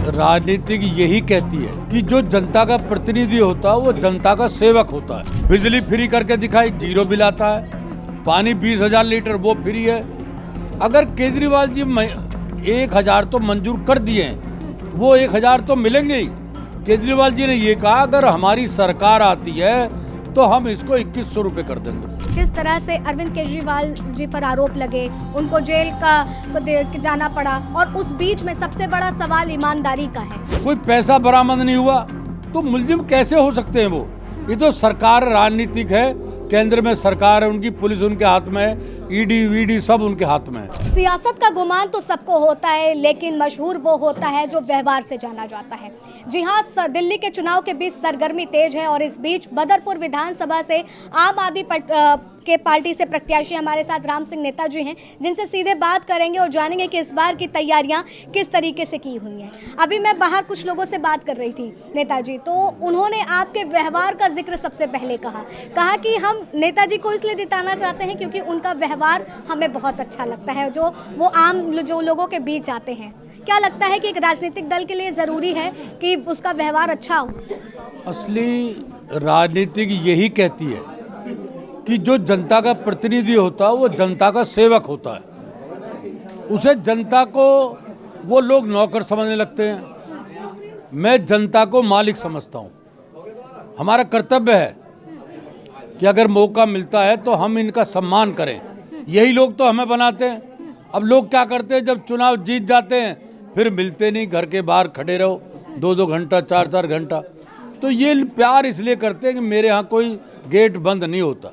राजनीति यही कहती है कि जो जनता का प्रतिनिधि होता है वो जनता का सेवक होता है। बिजली फ्री करके दिखाई, जीरो बिल आता है। पानी 20,000 लीटर वो फ्री है। अगर केजरीवाल जी 1,000 तो मंजूर कर दिए हैं, वो 1,000 तो मिलेंगे ही। केजरीवाल जी ने ये कहा अगर हमारी सरकार आती है तो हम इसको 2100 रुपये कर देंगे। जिस तरह से अरविंद केजरीवाल जी पर आरोप लगे, उनको जेल का जाना पड़ा, और उस बीच में सबसे बड़ा सवाल ईमानदारी का है। कोई पैसा बरामद नहीं हुआ तो मुलजिम कैसे हो सकते हैं वो? ये तो सरकार राजनीतिक है, केंद्र में सरकार है, उनकी पुलिस उनके हाथ में है, ईडी वीडी सब उनके हाथ में है। सियासत का गुमान तो सबको होता है, लेकिन मशहूर वो होता है जो व्यवहार से जाना जाता है। जी हाँ, दिल्ली के चुनाव के बीच सरगर्मी तेज है और इस बीच बदरपुर विधानसभा से आम आदमी के पार्टी से प्रत्याशी हमारे साथ राम सिंह नेता जी हैं, जिनसे सीधे बात करेंगे और जानेंगे कि इस बार की तैयारियां किस तरीके से की हुई हैं। अभी मैं बाहर कुछ लोगों से बात कर रही थी नेताजी, तो उन्होंने आपके व्यवहार का जिक्र सबसे पहले कहा कि हम नेताजी को इसलिए जिताना चाहते हैं क्योंकि उनका व्यवहार हमें बहुत अच्छा लगता है, जो वो आम जो लोगों के बीच आते हैं। क्या लगता है कि एक राजनीतिक दल के लिए ज़रूरी है कि उसका व्यवहार अच्छा हो? असली राजनीति यही कहती है कि जो जनता का प्रतिनिधि होता है वो जनता का सेवक होता है। उसे जनता को वो लोग नौकर समझने लगते हैं। मैं जनता को मालिक समझता हूँ। हमारा कर्तव्य है कि अगर मौका मिलता है तो हम इनका सम्मान करें। यही लोग तो हमें बनाते हैं। अब लोग क्या करते हैं, जब चुनाव जीत जाते हैं फिर मिलते नहीं, घर के बाहर खड़े रहो 2-2 घंटा 4-4 घंटा। तो ये प्यार इसलिए करते हैं कि मेरे यहाँ कोई गेट बंद नहीं होता।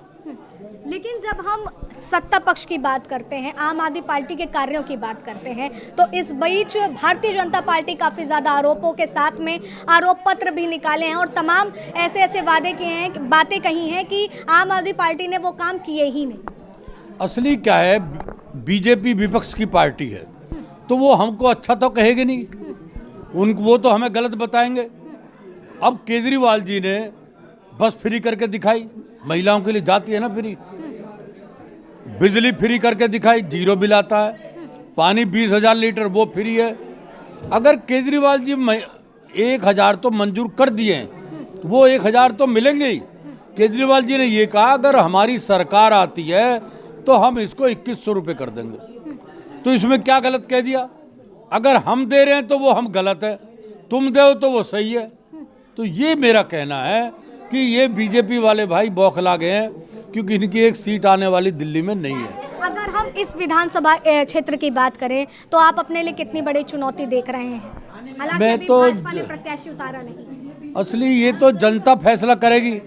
लेकिन जब हम सत्ता पक्ष की बात करते हैं, आम आदमी पार्टी के कार्यों की बात करते हैं, तो इस बीच भारतीय जनता पार्टी काफ़ी ज़्यादा आरोपों के साथ में आरोप पत्र भी निकाले हैं और तमाम ऐसे ऐसे वादे किए हैं, बातें कही हैं कि आम आदमी पार्टी ने वो काम किए ही नहीं। असली क्या है, बीजेपी विपक्ष की पार्टी है तो वो हमको अच्छा तो कहेगी नहीं, वो तो हमें गलत बताएंगे। अब केजरीवाल जी ने बस फ्री करके दिखाई, महिलाओं के लिए जाती है ना फ्री, बिजली फ्री करके दिखाई, जीरो बिल आता है। पानी 20,000 लीटर वो फ्री है। अगर केजरीवाल जी 1,000 तो मंजूर कर दिए हैं, वो 1,000 तो मिलेंगे ही। केजरीवाल जी ने ये कहा अगर हमारी सरकार आती है तो हम इसको 2100 रुपये कर देंगे। तो इसमें क्या गलत कह दिया? अगर हम दे रहे हैं तो वो हम गलत है, तुम दो तो वो सही है। तो ये मेरा कहना है कि ये बीजेपी वाले भाई बौखला गए हैं, क्योंकि इनकी एक सीट आने वाली दिल्ली में नहीं है। अगर हम इस विधानसभा क्षेत्र की बात करें तो आप अपने लिए कितनी बड़ी चुनौती देख रहे हैं? हालांकि मैं अभी तो भाजपा ने प्रत्याशी उतारा नहीं। असली ये तो जनता फैसला करेगी,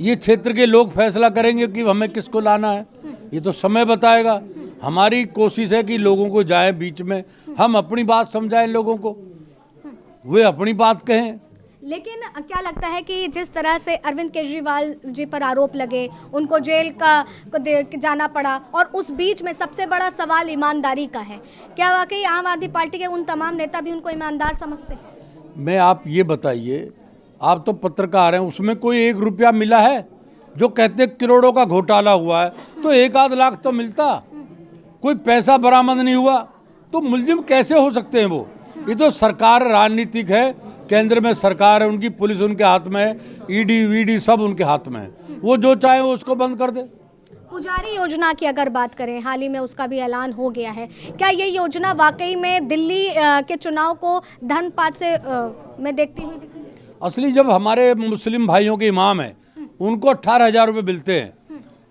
ये क्षेत्र के लोग फैसला करेंगे कि हमें किसको लाना है। ये तो समय बताएगा। हमारी कोशिश है कि लोगों को जाए बीच में, हम अपनी बात समझाएं लोगों को, वे अपनी बात कहें। लेकिन क्या लगता है कि जिस तरह से अरविंद केजरीवाल जी पर आरोप लगे, उनको जेल का जाना पड़ा, और उस बीच में सबसे बड़ा सवाल ईमानदारी का है, क्या वाकई आम आदमी पार्टी के उन तमाम नेता भी उनको ईमानदार समझते हैं? मैं आप ये बताइए, आप तो पत्रकार हैं, उसमें कोई 1 रुपया मिला है? जो कहते करोड़ों का घोटाला हुआ है तो 1-8 लाख तो मिलता। कोई पैसा बरामद नहीं हुआ तो मुलजिम कैसे हो सकते हैं वो? ये तो सरकार राजनीतिक है, केंद्र में सरकार है, उनकी पुलिस उनके हाथ में है, ईडी वीडी सब उनके हाथ में है। वो जो चाहे वो उसको बंद कर दे। पुजारी योजना की अगर बात करें, हाल ही में उसका भी ऐलान हो गया है। क्या ये योजना वाकई में दिल्ली के चुनाव को धर्मपात से मैं देखती हुई दिखी? असली जब हमारे मुस्लिम भाइयों के इमाम हैं उनको 18,000 रुपये मिलते हैं,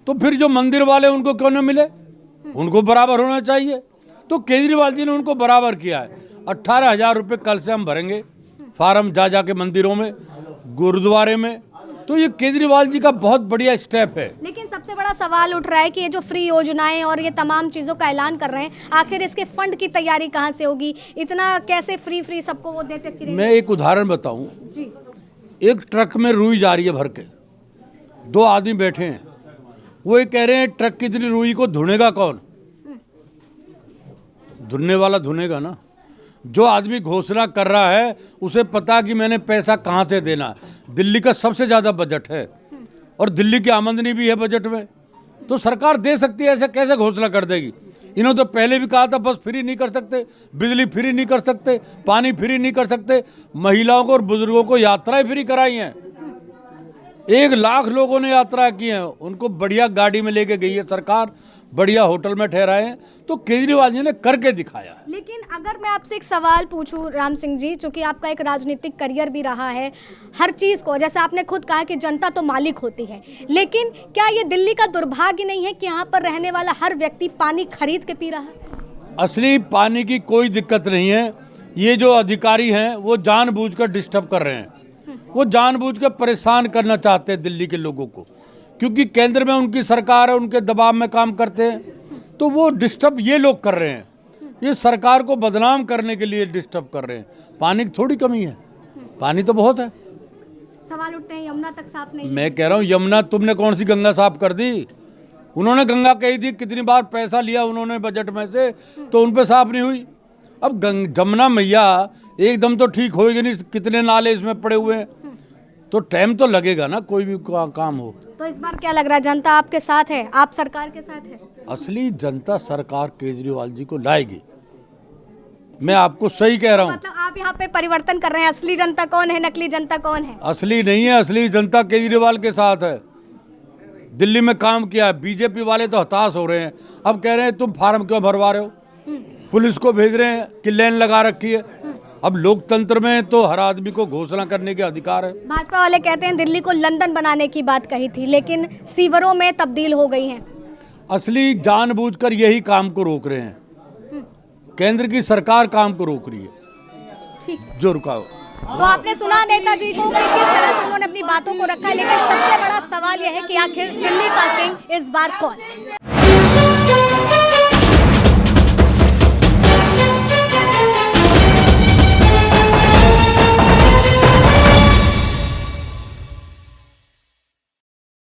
तो फिर जो मंदिर वाले उनको क्यों नहीं मिले? उनको बराबर होना चाहिए। तो केजरीवाल जी ने उनको बराबर किया है। 18,000 रुपये कल से हम भरेंगे फार्म जा के मंदिरों में, गुरुद्वारे में। तो ये केजरीवाल जी का बहुत बढ़िया स्टेप है। लेकिन सबसे बड़ा सवाल उठ रहा है कि ये जो फ्री योजनाएं और ये तमाम चीज़ों का ऐलान कर रहे हैं, आखिर इसके फंड की तैयारी कहाँ से होगी? इतना कैसे फ्री सबको वो देते फिरेंगे? मैं एक उदाहरण बताऊं जी। एक ट्रक में रुई जा रही है भर के, 2 आदमी बैठे हैं, वो ये कह रहे हैं ट्रक की इतनी रुई को धुनेगा कौन? धुनने वाला धुनेगा ना। जो आदमी घोषणा कर रहा है उसे पता कि मैंने पैसा कहाँ से देना। दिल्ली का सबसे ज़्यादा बजट है और दिल्ली की आमदनी भी है बजट में, तो सरकार दे सकती है, ऐसे कैसे घोषणा कर देगी? इन्होंने तो पहले भी कहा था बस फ्री नहीं कर सकते, बिजली फ्री नहीं कर सकते, पानी फ्री नहीं कर सकते। महिलाओं को और बुजुर्गों को यात्राएं फ्री कराई हैं। 1 लाख लोगों ने यात्रा की है, उनको बढ़िया गाड़ी में लेके गई है सरकार, बढ़िया होटल में ठहराए हैं। तो केजरीवाल जी ने करके दिखाया। लेकिन अगर मैं आपसे एक सवाल पूछूं राम सिंह जी, चूंकि आपका एक राजनीतिक करियर भी रहा है, हर चीज़ को जैसे आपने खुद कहा कि जनता तो मालिक होती है, लेकिन क्या ये दिल्ली का दुर्भाग्य नहीं है कि यहाँ पर रहने वाला हर व्यक्ति पानी खरीद के पी रहा है? असली पानी की कोई दिक्कत नहीं है। ये जो अधिकारी हैं वो जानबूझकर डिस्टर्ब कर रहे हैं, वो जानबूझकर परेशान करना चाहते हैं दिल्ली के लोगों को, क्योंकि केंद्र में उनकी सरकार है, उनके दबाव में काम करते हैं। तो वो डिस्टर्ब ये लोग कर रहे हैं, ये सरकार को बदनाम करने के लिए डिस्टर्ब कर रहे हैं। पानी की थोड़ी कमी है, पानी तो बहुत है। सवाल उठते हैं यमुना तक साफ नहीं। मैं कह रहा हूँ यमुना, तुमने कौन सी गंगा साफ कर दी? उन्होंने गंगा कही थी, कितनी बार पैसा लिया उन्होंने बजट में से, तो उन पे साफ नहीं हुई। अब जमुना मैया एकदम तो ठीक होएगी नहीं, कितने नाले इसमें पड़े हुए हैं, तो टाइम तो लगेगा ना कोई भी काम हो। तो इस बार क्या लग रहा है, जनता आपके साथ है, आप सरकार के साथ है? असली जनता सरकार केजरीवाल जी को लाएगी, मैं आपको सही कह रहा हूँ। मतलब आप यहाँ पे परिवर्तन कर रहे हैं, असली जनता कौन है, नकली जनता कौन है? असली नहीं है, असली जनता केजरीवाल के साथ है। दिल्ली में काम किया है, बीजेपी वाले तो हताश हो रहे हैं। अब कह रहे हैं तुम फार्म क्यों भरवा रहे हो, पुलिस को भेज रहे हैं कि लाइन लगा रखी है। अब लोकतंत्र में तो हर आदमी को घोषणा करने के अधिकार है। भाजपा वाले कहते हैं दिल्ली को लंदन बनाने की बात कही थी, लेकिन सीवरों में तब्दील हो गई हैं। असली जानबूझकर यही काम को रोक रहे हैं, केंद्र की सरकार काम को रोक रही है। ठीक, जो रुकाओ। तो आपने सुना नेताजी को कि किस तरह से उन्होंने अपनी बातों को रखा है, लेकिन सबसे बड़ा सवाल यह है कि आखिर दिल्ली का किंग इस बार कौन?